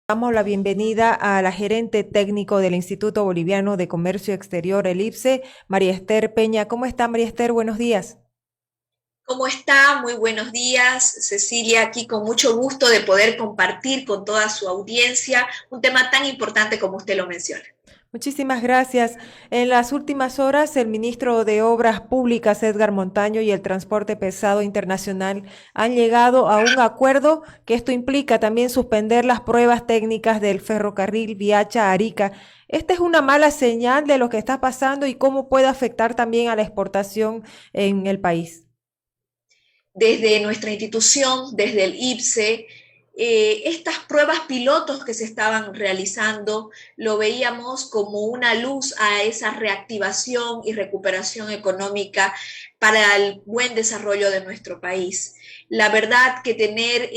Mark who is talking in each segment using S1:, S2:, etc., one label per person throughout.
S1: Damos la bienvenida a la gerente técnico del Instituto Boliviano de Comercio Exterior, el IPSE, María Esther Peña. ¿Cómo está, María Esther? Buenos días.
S2: ¿Cómo está? Muy buenos días, Cecilia, aquí con mucho gusto de poder compartir con toda su audiencia un tema tan importante como usted lo menciona.
S1: Muchísimas gracias. En las últimas horas, el ministro de Obras Públicas, Edgar Montaño, y el Transporte Pesado Internacional han llegado a un acuerdo que esto implica también suspender las pruebas técnicas del ferrocarril Viacha-Arica. ¿Esta es una mala señal de lo que está pasando y cómo puede afectar también a la exportación en el país?
S2: Desde nuestra institución, desde el IPSE, estas pruebas pilotos que se estaban realizando lo veíamos como una luz a esa reactivación y recuperación económica para el buen desarrollo de nuestro país. La verdad que tener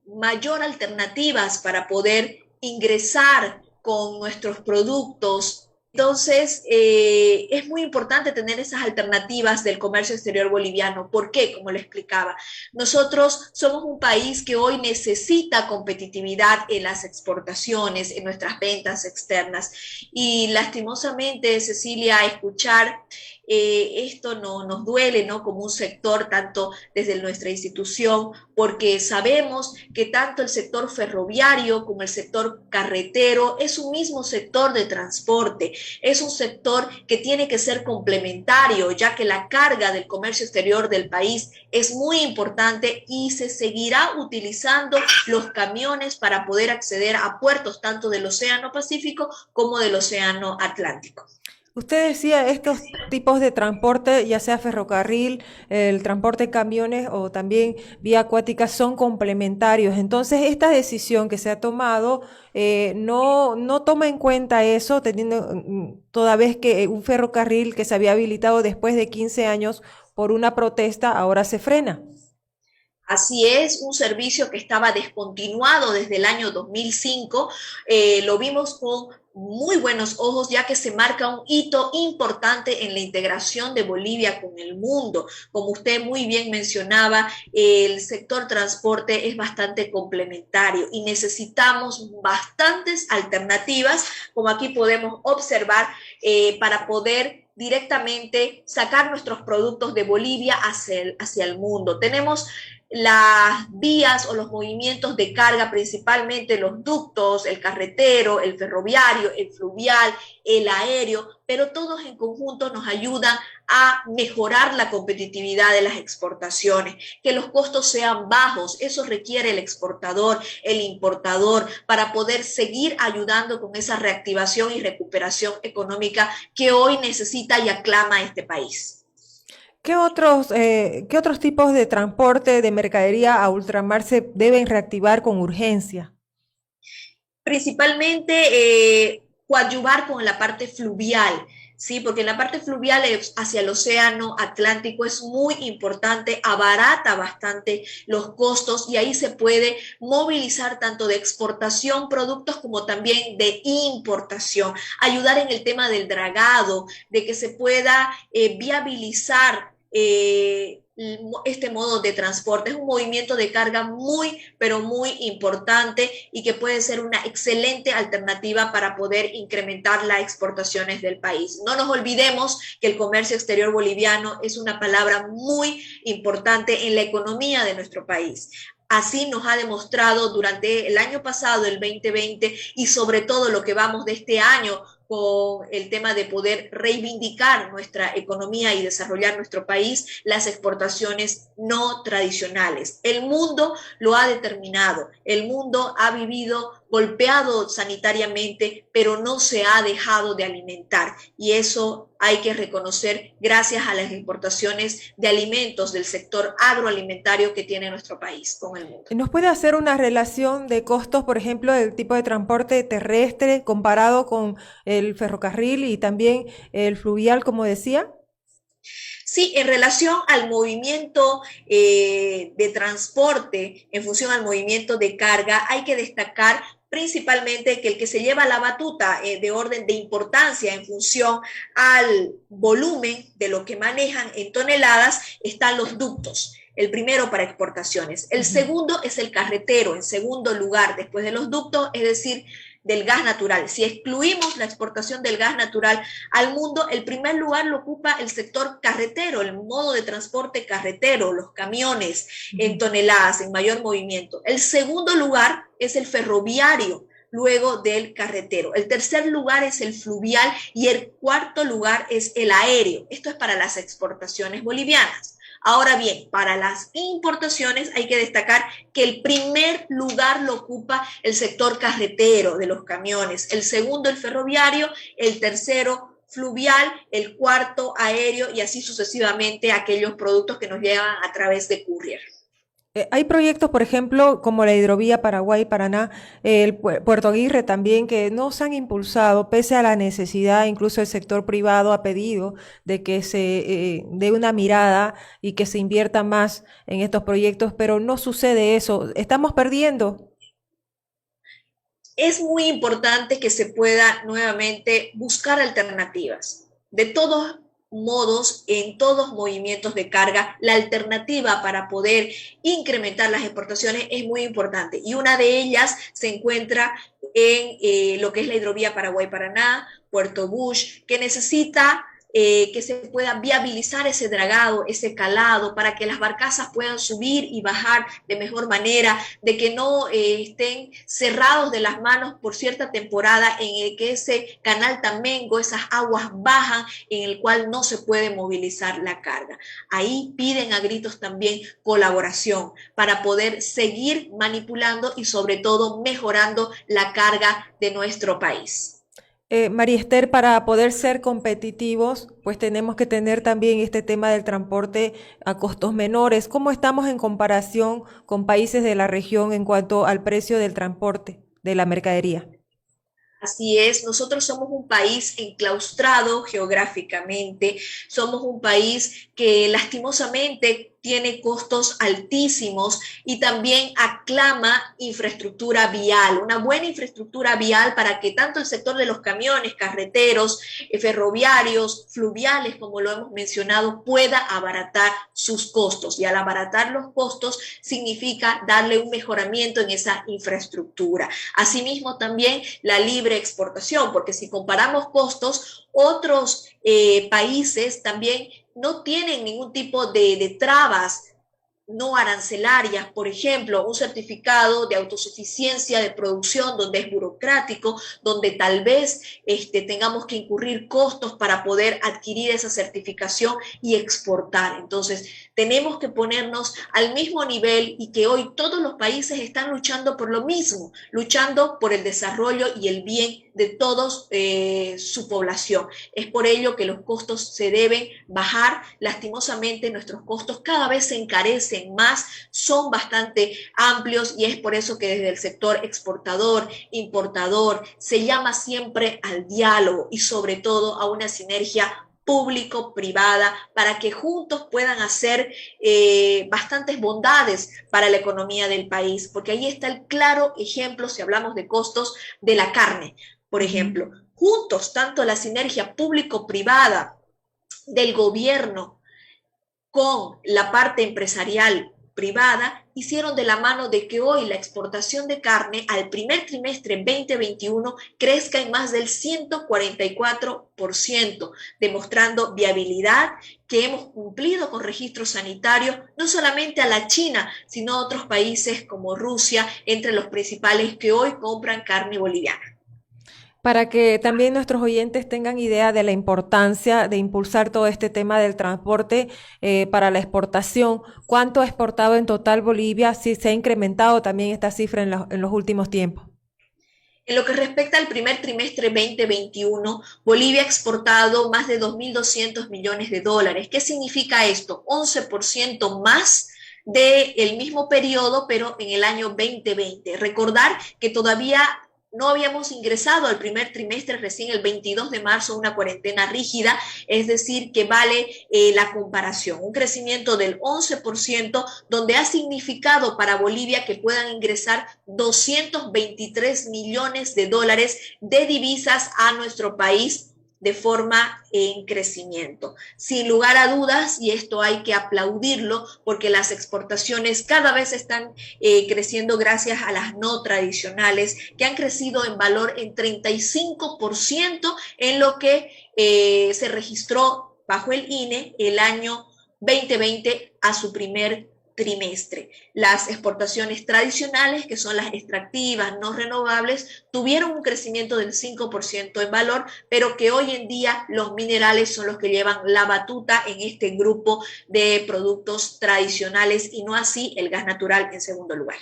S2: mayor alternativas para poder ingresar con nuestros productos. Entonces, es muy importante tener esas alternativas del comercio exterior boliviano. ¿Por qué? Como le explicaba, nosotros somos un país que hoy necesita competitividad en las exportaciones, en nuestras ventas externas. Y lastimosamente, Cecilia, escuchar esto nos duele, ¿no? Como un sector, tanto desde nuestra institución, porque sabemos que tanto el sector ferroviario como el sector carretero es un mismo sector de transporte, es un sector que tiene que ser complementario, ya que la carga del comercio exterior del país es muy importante y se seguirá utilizando los camiones para poder acceder a puertos tanto del Océano Pacífico como del Océano Atlántico.
S1: Usted decía estos tipos de transporte, ya sea ferrocarril, el transporte en camiones o también vía acuática, son complementarios. Entonces, esta decisión que se ha tomado no toma en cuenta eso, teniendo toda vez que un ferrocarril que se había habilitado después de 15 años por una protesta ahora se frena.
S2: Así es, un servicio que estaba descontinuado desde el año 2005, lo vimos con muy buenos ojos, ya que se marca un hito importante en la integración de Bolivia con el mundo. Como usted muy bien mencionaba, el sector transporte es bastante complementario y necesitamos bastantes alternativas, como aquí podemos observar, para poder directamente sacar nuestros productos de Bolivia hacia el mundo. Tenemos las vías o los movimientos de carga, principalmente los ductos, el carretero, el ferroviario, el fluvial, el aéreo, pero todos en conjunto nos ayudan a mejorar la competitividad de las exportaciones, que los costos sean bajos. Eso requiere el exportador, el importador, para poder seguir ayudando con esa reactivación y recuperación económica que hoy necesita y aclama este país.
S1: Qué otros tipos de transporte de mercadería a ultramar se deben reactivar con urgencia?
S2: Principalmente coadyuvar con la parte fluvial, ¿sí? Porque en la parte fluvial hacia el océano Atlántico es muy importante, abarata bastante los costos y ahí se puede movilizar tanto de exportación productos como también de importación, ayudar en el tema del dragado, de que se pueda viabilizar este modo de transporte. Es un movimiento de carga muy, pero muy importante y que puede ser una excelente alternativa para poder incrementar las exportaciones del país. No nos olvidemos que el comercio exterior boliviano es una palabra muy importante en la economía de nuestro país. Así nos ha demostrado durante el año pasado, el 2020, y sobre todo lo que vamos de este año con el tema de poder reivindicar nuestra economía y desarrollar nuestro país, las exportaciones no tradicionales. El mundo lo ha determinado, el mundo ha vivido golpeado sanitariamente, pero no se ha dejado de alimentar y eso hay que reconocer gracias a las exportaciones de alimentos del sector agroalimentario que tiene nuestro país con el mundo.
S1: ¿Nos puede hacer una relación de costos, por ejemplo, del tipo de transporte terrestre comparado con el ferrocarril y también el fluvial, como decía?
S2: Sí, en relación al movimiento de transporte, en función al movimiento de carga, hay que destacar principalmente que el que se lleva la batuta de orden de importancia en función al volumen de lo que manejan en toneladas están los ductos. el primero para exportaciones. El segundo es el carretero, en segundo lugar, después de los ductos, es decir, del gas natural. Si excluimos la exportación del gas natural al mundo, el primer lugar lo ocupa el sector carretero, el modo de transporte carretero, los camiones en toneladas, en mayor movimiento. El segundo lugar es el ferroviario, luego del carretero. El tercer lugar es el fluvial y el cuarto lugar es el aéreo. Esto es para las exportaciones bolivianas. Ahora bien, para las importaciones hay que destacar que el primer lugar lo ocupa el sector carretero de los camiones, el segundo el ferroviario, el tercero fluvial, el cuarto aéreo y así sucesivamente aquellos productos que nos llegan a través de courier.
S1: Hay proyectos, por ejemplo, como la hidrovía Paraguay-Paraná, el Puerto Aguirre también, que no se han impulsado, pese a la necesidad, incluso el sector privado ha pedido de que se dé una mirada y que se invierta más en estos proyectos, pero no sucede eso. Estamos perdiendo.
S2: Es muy importante que se pueda nuevamente buscar alternativas. De todos modos, en todos movimientos de carga, la alternativa para poder incrementar las exportaciones es muy importante. Y una de ellas se encuentra en lo que es la hidrovía Paraguay-Paraná, Puerto Bush, que necesita que se pueda viabilizar ese dragado, ese calado, para que las barcazas puedan subir y bajar de mejor manera, de que no estén cerrados de las manos por cierta temporada en el que ese canal Tamengo, esas aguas bajan, en el cual no se puede movilizar la carga. Ahí piden a gritos también colaboración para poder seguir manipulando y sobre todo mejorando la carga de nuestro país.
S1: María Esther, para poder ser competitivos, pues tenemos que tener también este tema del transporte a costos menores. ¿Cómo estamos en comparación con países de la región en cuanto al precio del transporte de la mercadería?
S2: Así es, nosotros somos un país enclaustrado geográficamente, somos un país que lastimosamente tiene costos altísimos y también aclama infraestructura vial, una buena infraestructura vial para que tanto el sector de los camiones, carreteros, ferroviarios, fluviales, como lo hemos mencionado, pueda abaratar sus costos. Y al abaratar los costos significa darle un mejoramiento en esa infraestructura. Asimismo, también la libre exportación, porque si comparamos costos, otros países también no tienen ningún tipo de trabas no arancelarias, por ejemplo, un certificado de autosuficiencia de producción donde es burocrático, donde tal vez tengamos que incurrir costos para poder adquirir esa certificación y exportar. Entonces, tenemos que ponernos al mismo nivel y que hoy todos los países están luchando por lo mismo, luchando por el desarrollo y el bien de todos su población. Es por ello que los costos se deben bajar. Lastimosamente, nuestros costos cada vez se encarecen más, son bastante amplios y es por eso que desde el sector exportador, importador, se llama siempre al diálogo y sobre todo a una sinergia público-privada para que juntos puedan hacer bastantes bondades para la economía del país, porque ahí está el claro ejemplo, si hablamos de costos, de la carne, por ejemplo. Juntos, tanto la sinergia público-privada del gobierno con la parte empresarial privada hicieron de la mano de que hoy la exportación de carne al primer trimestre 2021 crezca en más del 144%, demostrando viabilidad, que hemos cumplido con registros sanitarios, no solamente a la China, sino a otros países como Rusia, entre los principales que hoy compran carne boliviana.
S1: Para que también nuestros oyentes tengan idea de la importancia de impulsar todo este tema del transporte para la exportación. ¿Cuánto ha exportado en total Bolivia? Si se ha incrementado también esta cifra en los últimos tiempos.
S2: En lo que respecta al primer trimestre 2021, Bolivia ha exportado más de 2.200 millones de dólares. ¿Qué significa esto? 11% más del mismo periodo, pero en el año 2020. Recordar que todavía no habíamos ingresado al primer trimestre, recién el 22 de marzo, una cuarentena rígida, es decir, que vale la comparación. Un crecimiento del 11%, donde ha significado para Bolivia que puedan ingresar 223 millones de dólares de divisas a nuestro país, de forma en crecimiento. Sin lugar a dudas, y esto hay que aplaudirlo, porque las exportaciones cada vez están creciendo gracias a las no tradicionales, que han crecido en valor en 35% en lo que se registró bajo el INE el año 2020 a su primer trimestre. Las exportaciones tradicionales, que son las extractivas, no renovables, tuvieron un crecimiento del 5% en valor, pero que hoy en día los minerales son los que llevan la batuta en este grupo de productos tradicionales y no así el gas natural en segundo lugar.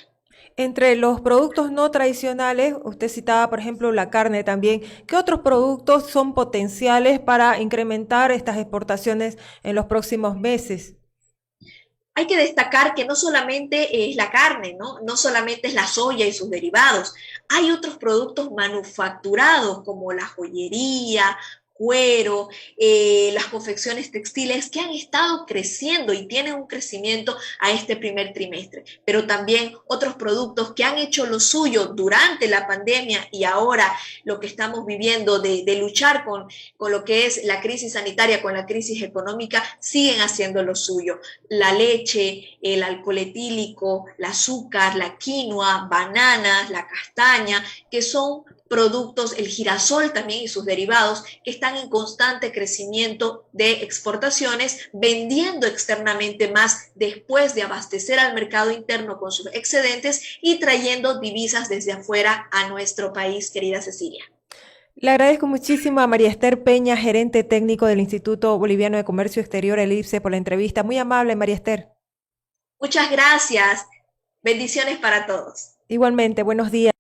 S1: Entre los productos no tradicionales, usted citaba, por ejemplo, la carne también. ¿Qué otros productos son potenciales para incrementar estas exportaciones en los próximos meses?
S2: Hay que destacar que no solamente es la carne, ¿no? No solamente es la soya y sus derivados. Hay otros productos manufacturados como la joyería, cuero, las confecciones textiles que han estado creciendo y tienen un crecimiento a este primer trimestre, pero también otros productos que han hecho lo suyo durante la pandemia y ahora lo que estamos viviendo de luchar con lo que es la crisis sanitaria, con la crisis económica, siguen haciendo lo suyo. La leche, el alcohol etílico, el azúcar, la quinoa, bananas, la castaña, que son productos, el girasol también y sus derivados, que están en constante crecimiento de exportaciones, vendiendo externamente más después de abastecer al mercado interno con sus excedentes y trayendo divisas desde afuera a nuestro país, querida Cecilia.
S1: Le agradezco muchísimo a María Esther Peña, gerente técnico del Instituto Boliviano de Comercio Exterior, el IBSE, por la entrevista. Muy amable, María Esther.
S2: Muchas gracias. Bendiciones para todos.
S1: Igualmente, buenos días.